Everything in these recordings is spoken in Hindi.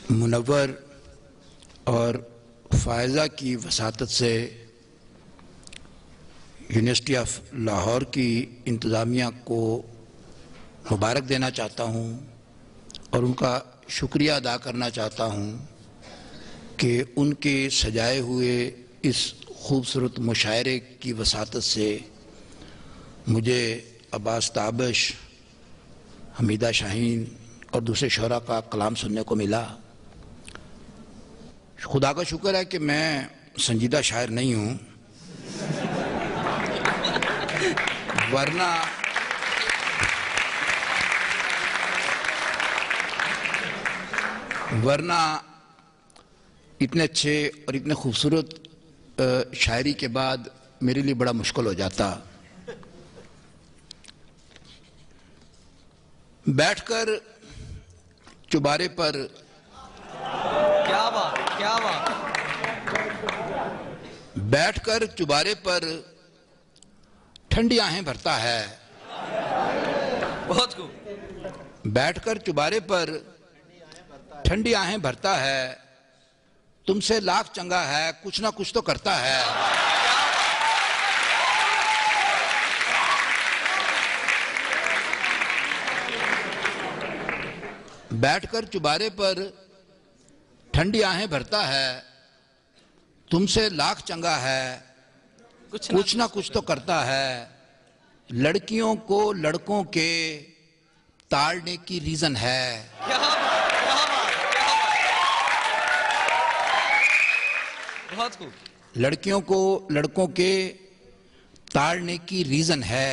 मुनव्वर और फ़ायज़ा की वसातत से यूनिवर्सिटी ऑफ लाहौर की इंतज़ामिया को मुबारक देना चाहता हूँ और उनका शुक्रिया अदा करना चाहता हूँ कि उनके सजाए हुए इस खूबसूरत मुशायरे की वसातत से मुझे अब्बास ताबश, हमीदा शाहीन और दूसरे शोरा का कलाम सुनने को मिला। खुदा का शुक्र है कि मैं संजीदा शायर नहीं हूँ, वरना इतने अच्छे और इतने खूबसूरत शायरी के बाद मेरे लिए बड़ा मुश्किल हो जाता। बैठकर चुबारे पर क्या बात बैठकर चुबारे पर ठंडी आहें भरता है। बहुत खूब। बैठकर चुबारे पर ठंडी आहें भरता है, तुमसे लाख चंगा है, कुछ ना कुछ तो करता है। बैठकर चुबारे पर ठंडी आहें भरता है, तुमसे लाख चंगा है, कुछ ना कुछ तो करता है। लड़कियों को लड़कों के ताड़ने की रीजन है। बहुत खूब। लड़कियों को लड़कों के ताड़ने की रीजन है।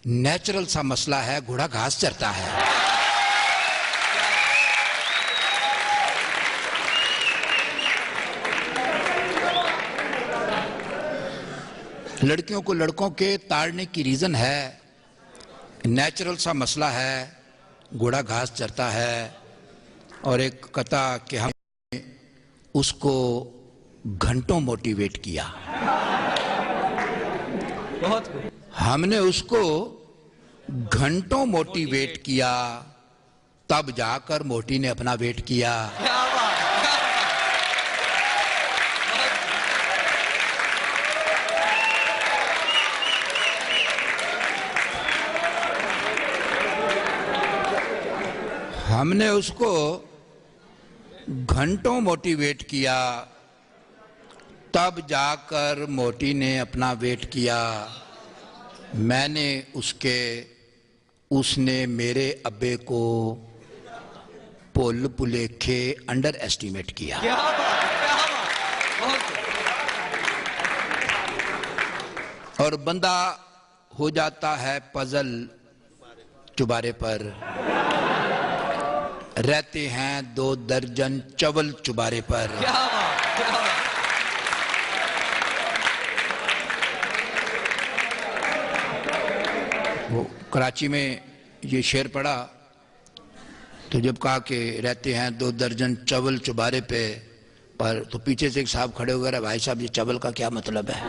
नेचुरल सा मसला है, घोड़ा घास चरता है। लड़कियों को लड़कों के ताड़ने की रीजन है, नेचुरल सा मसला है, घोड़ा घास चरता है। और एक कथा कि हम उसको घंटों मोटिवेट किया। बहुत खूब। हमने उसको घंटों मोटिवेट किया, तब जाकर मोटी ने अपना वेट किया। क्या बात। हमने उसको घंटों मोटिवेट किया, तब जाकर मोटी ने अपना वेट किया। मैंने उसने मेरे अब्बे को पुल पुलेखे अंडर एस्टिमेट किया। क्या बात। बहुत खूब। और बंदा हो जाता है पजल चुबारे पर। रहते हैं 2 दर्जन चवल चुबारे पर। क्या बात। क्या बात। वो कराची में ये शेर पढ़ा तो जब कहा कि रहते हैं 2 दर्जन चवल चुबारे पे पर, तो पीछे से एक साहब खड़े हो गए, भाई साहब ये चवल का क्या मतलब है?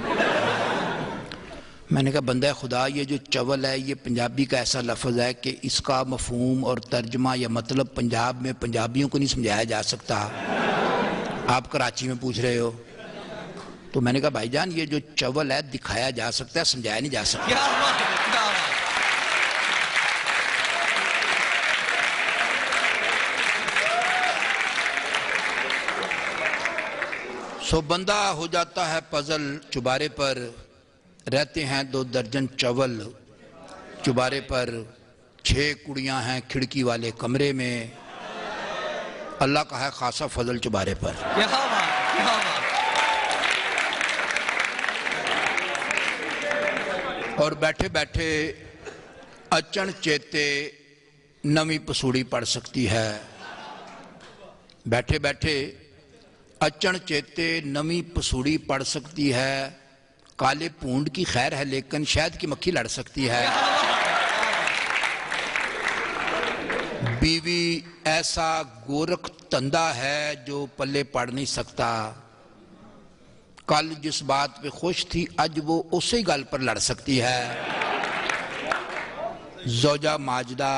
मैंने कहा बंदा खुदा, ये जो चवल है ये पंजाबी का ऐसा लफ्ज़ है कि इसका मफहूम और तर्जमा या मतलब पंजाब में पंजाबियों को नहीं समझाया जा सकता। आप कराची में पूछ रहे हो। तो मैंने कहा भाईजान ये जो चवल है दिखाया जा सकता है, समझाया नहीं जा सकता। क्या बात। क्या बात। सो बंदा हो जाता है पजल चुबारे पर। रहते हैं 2 दर्जन चवल चुबारे पर। 6 कुड़ियां हैं खिड़की वाले कमरे में। अल्लाह का है खासा फजल चुबारे पर। क्या बात। क्या बात। और बैठे बैठे अचन चेते नवी पसूड़ी पड़ सकती है। बैठे बैठे अचन चेते नवी पसूड़ी पड़ सकती है। काले पूंड की खैर है लेकिन शहद की मक्खी लड़ सकती है। बीवी ऐसा गोरख तंदा है जो पल्ले पड़ नहीं सकता। कल जिस बात पे खुश थी आज वो उसी गल पर लड़ सकती है। जोजा माजदा।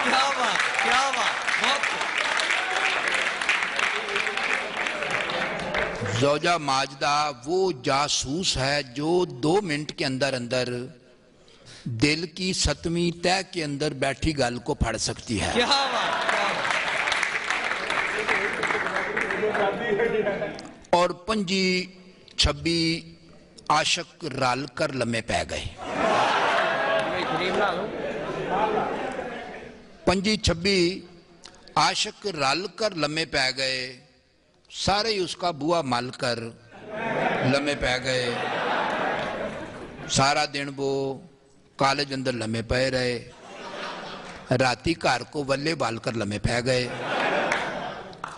क्या बात। क्या बात। जोजा माजदा वो जासूस है जो 2 मिनट के अंदर अंदर दिल की 7वीं तह के अंदर बैठी गल को फड़ सकती है। क्या बात, और 25 आशक रल कर लम्हे पै गए। 25 आशक रल कर लम्हे पै गए, सारे ही उसका बुआ मल कर लम्हे पै गए। सारा दिन वो कॉलेज अंदर लम्हे पे रहे, राती घर को वल्ले बाल कर लम्हे पै गए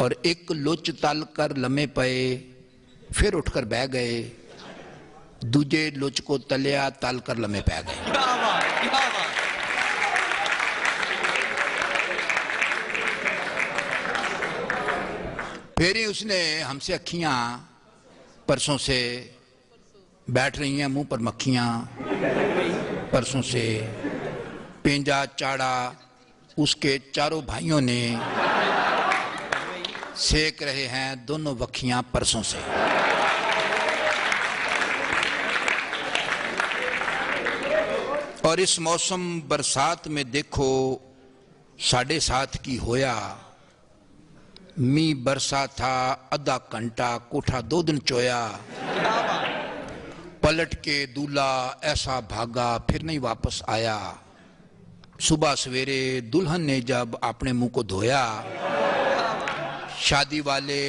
और एक लुच तल कर लम्हे पे, फिर उठकर बह गए, दूजे लुच को तलिया तल कर लम्हे पै गए। क्या बात, क्या बात। फिर ही उसने हमसे अखियां परसों से बैठ रही हैं, मुंह पर मक्खियां परसों से, पेंजा चाड़ा उसके चारों भाइयों ने सेक रहे हैं दोनों वखियां परसों से। और इस मौसम बरसात में देखो साढ़े 7 की होया, मी बरसा था आधा घंटा, कोठा 2 दिन चोया। पलट के दूल्हा ऐसा भागा फिर नहीं वापस आया। सुबह सवेरे दुल्हन ने जब अपने मुंह को धोया, शादी वाले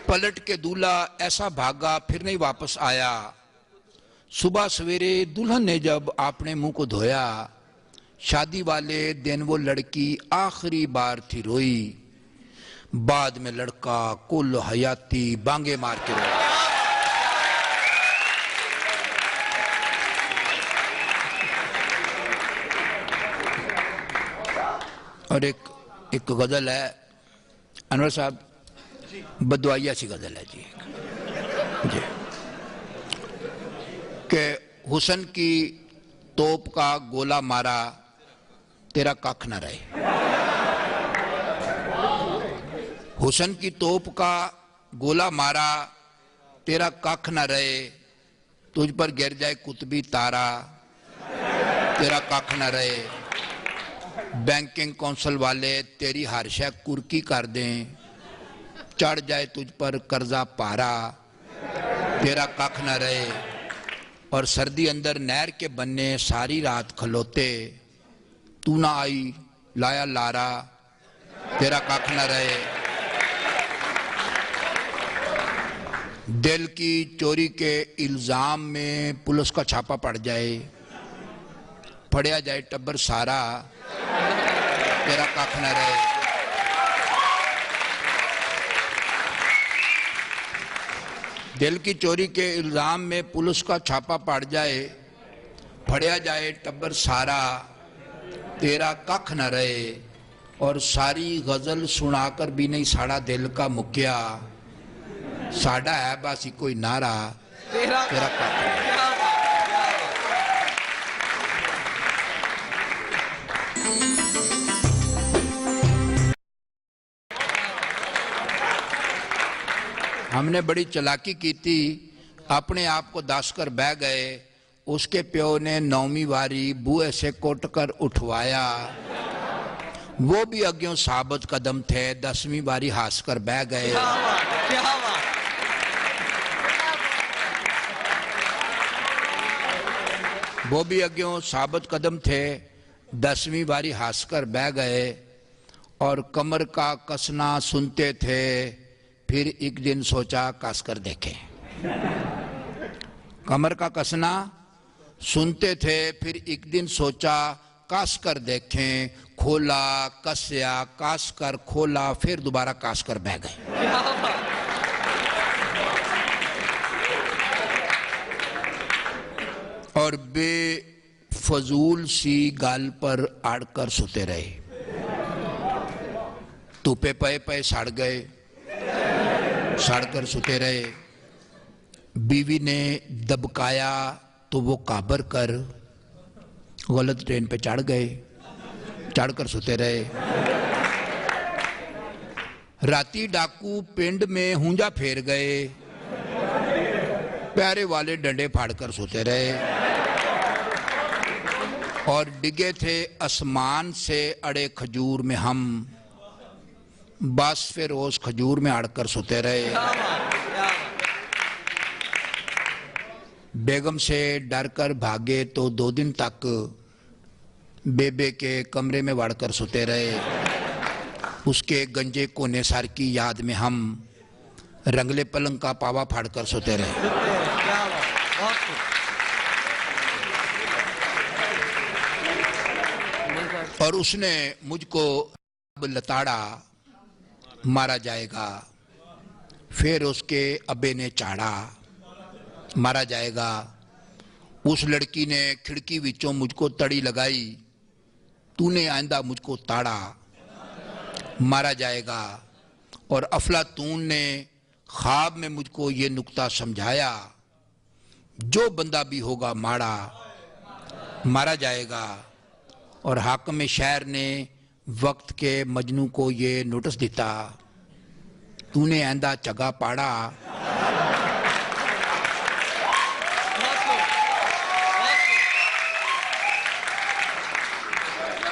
पलट के दूल्हा ऐसा भागा फिर नहीं वापस आया। सुबह सवेरे दुल्हन ने जब अपने मुंह को धोया, शादी वाले दिन वो लड़की आखिरी बार थी रोई, बाद में लड़का कुल हयाती बांगे मार के रोया। और एक गजल है अनवर साहब, बदवाइया सी गजल है जी कि हुसन की तोप का गोला मारा तेरा कख न रहे। हुसन की तोप का गोला मारा तेरा कख न रहे, तुझ पर गिर जाए कुतबी तारा तेरा कख न रहे। बैंकिंग कौंसिल वाले तेरी हर शय कुर्की कर दें, चढ़ जाए तुझ पर कर्जा पारा तेरा कख न रहे। और सर्दी अंदर नहर के बन्ने सारी रात खलोते, तू ना आई लाया लारा तेरा कख न रहे। दिल की चोरी के इल्जाम में पुलिस का छापा पड़ जाए, पढ़िया जाए टब्बर सारा तेरा कख न रहे। दिल की चोरी के इल्जाम में पुलिस का छापा पड़ जाए, पढ़िया जाए टब्बर सारा तेरा कख न रहे। और सारी गजल सुनाकर भी नहीं साड़ा दिल का मुकिया, साड़ा है बस कोई नारा तेरा कख न रहे। हमने बड़ी चालाकी की थी, अपने आप को दस कर बह गए। उसके प्यो ने 9वीं बारी बुए से कोट कर उठवाया, वो भी अग्यों साबित कदम थे, 10वीं बारी हंस कर बह गए। क्या बात। वो भी अग्यों साबित कदम थे, 10वीं बारी हंस कर बह गए। और कमर का कसना सुनते थे, फिर एक दिन सोचा कस कर देखें। कमर का कसना सुनते थे, फिर एक दिन सोचा कस कर देखें। खोला कसया कस कर खोला, फिर दोबारा कस कर बह गए। और बेफजूल सी गाल पर अड़कर सुते रहे। धूपे पे पे सड़ गए, सड़कर सुते रहे। बीवी ने दबकाया तो वो काबर कर गलत ट्रेन पे चढ़ गए, चढ़कर सोते रहे। राती डाकू पिंड में हुंजा फेर गए, प्यारे वाले डंडे फाड़कर सोते रहे। और डिगे थे आसमान से अड़े खजूर में हम, बस फिर उस खजूर में अड़कर सोते रहे। बेगम से डरकर भागे तो 2 दिन तक बेबे के कमरे में वड़कर सोते रहे। उसके गंजे कोने सर की याद में हम रंगले पलंग का पावा फाड़कर सोते रहे। और उसने मुझको लताड़ा, मारा जाएगा। फिर उसके अब्बे ने चाड़ा, मारा जाएगा। उस लड़की ने खिड़की विचों मुझको तड़ी लगाई, तूने आइंदा मुझको ताड़ा, मारा जाएगा। और अफलातून ने ख्वाब में मुझको ये नुक्ता समझाया, जो बंदा भी होगा माड़ा, मारा जाएगा। और हाकिम शहर ने वक्त के मजनू को ये नोटिस दिता, तूने आइंदा चगा पाड़ा।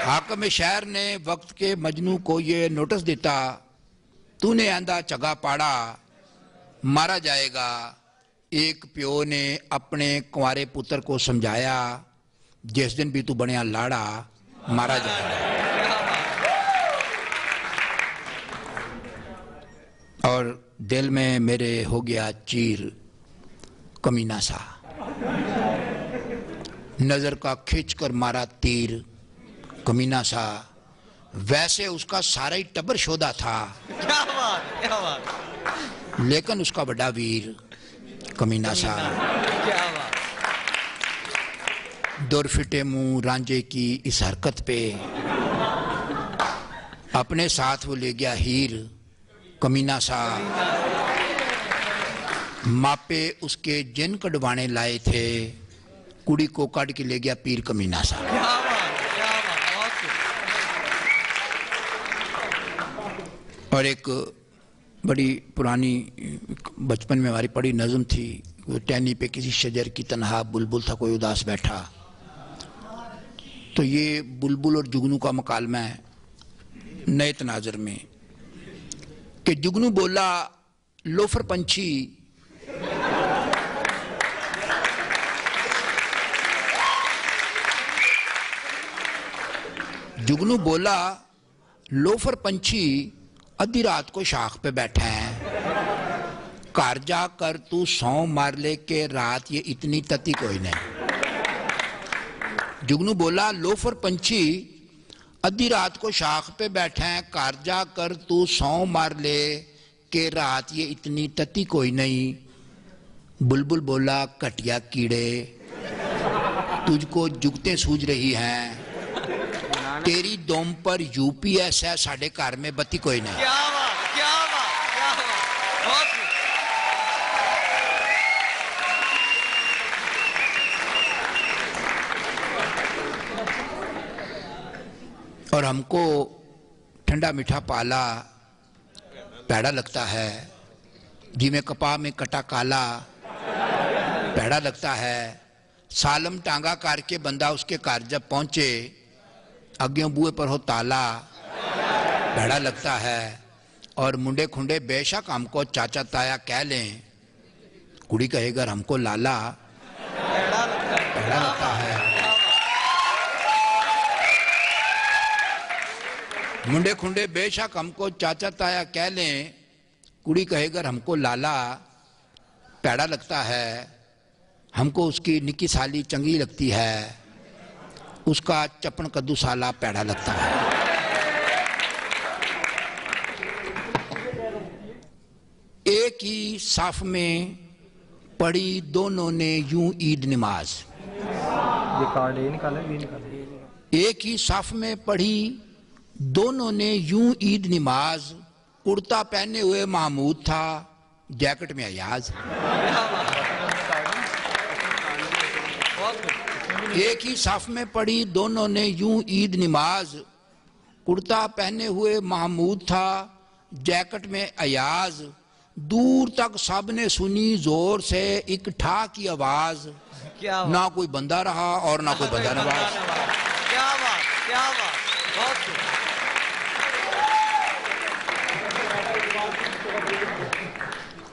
हाकिम शहर ने वक्त के मजनू को ये नोटिस देता, तूने आंदा चगा पाड़ा, मारा जाएगा। एक प्यो ने अपने कुंवारे पुत्र को समझाया, जिस दिन भी तू बनिया लाड़ा, मारा जाएगा। और दिल में मेरे हो गया चीर कमीना सा, नजर का खींचकर मारा तीर कमीना सा। वैसे उसका सारा ही टब्बर शोधा था, क्या बात, क्या बात। लेकिन उसका बड़ा वीर कमीना सा। क्या बात। दुर फिटे मुंह रांझे की इस हरकत पे, अपने साथ वो ले गया हीर कमीना सा। मापे उसके जिन कटवाने लाए थे, कुड़ी को काट के ले गया पीर कमीना सा। क्या बात, क्या बात, बहुत खूब। और एक बड़ी पुरानी बचपन में हमारी पढ़ी नज़म थी, वो टहनी पे किसी शजर की तनहा बुलबुल था कोई उदास बैठा। तो ये बुलबुल और जुगनू का मकालमा है नए तनाजर में, कि जुगनू बोला लोफर पंछी, जुगनू बोला लोफर पंछी आधी रात को शाख पे बैठा है, घर जाकर तू सौ मार ले के रात ये इतनी तती कोई नहीं। जुगनू बोला लोफर पंछी आधी रात को शाख पे बैठा है, घर जाकर तू सौ मार ले के रात ये इतनी तती कोई नहीं। बुलबुल बोला कटिया कीड़े, तुझको जुगतें सूझ रही हैं, तेरी दोम पर यूपीएस है, साढ़े घर में बत्ती कोई नहीं। क्या बात, क्या बात, क्या बात, बहुत खूब। और हमको ठंडा मीठा पाला पैड़ा लगता है, जिमें कपा में कटा काला पैड़ा लगता है। सालम टांगा करके बंदा उसके घर जब पहुंचे, अगे बूहे पर हो ताला पैड़ा लगता है। और मुंडे खुंडे बेशक हमको चाचा ताया कह लें, कुड़ी कहेगा हमको लाला पैड़ा लगता है। मुंडे खुंडे बेशक हमको चाचा ताया कह लें, कुड़ी कहेगा हमको लाला पैड़ा लगता है। हमको उसकी निकी साली चंगी लगती है, उसका चपन कद्दू साला पैड़ा लगता है। एक ही साफ में पढ़ी दोनों ने यूं ईद नमाज, ये कार्ड ये निकाले, ये निकाले। एक ही साफ में पढ़ी दोनों ने यूं ईद नमाज, कुर्ता पहने हुए महमूद था, जैकेट में अयाज। बहुत खूब। एक ही साफ में पढ़ी दोनों ने यूं ईद नमाज। कुर्ता पहने हुए महमूद था, जैकेट में अयाज। दूर तक सब ने सुनी जोर से एक ठा की आवाज। क्या बात, ना कोई बंदा रहा और ना कोई बंदा नवाज। क्या बात, क्या बात, बहुत खूब।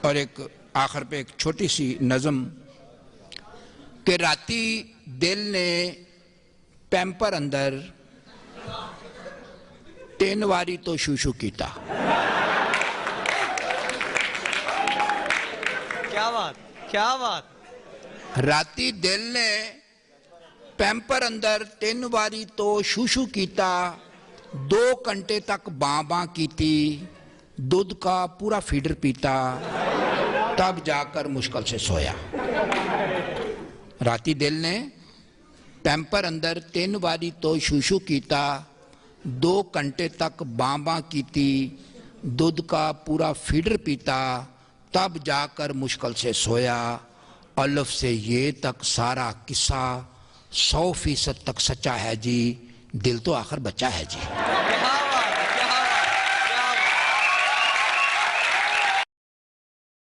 और एक आखिर पे एक छोटी सी नज़म कि राती दिल ने पैंपर अंदर 3 वारी तो शूशू कीता। क्या बात, क्या बात। राती दिल ने पैंपर अंदर 3 वारी तो शूशू कीता। 2 घंटे तक बां कीती, दूध का पूरा फीडर पीता, तब जाकर मुश्किल से सोया। राती दिल ने पैंपर अंदर 3 वारी तो शूशू कीता। 2 घंटे तक बां कीती, दूध का पूरा फीडर पीता, तब जाकर मुश्किल से सोया। अल्फ से ये तक सारा किस्सा 100% तक सच्चा है जी, दिल तो आखिर बच्चा है जी।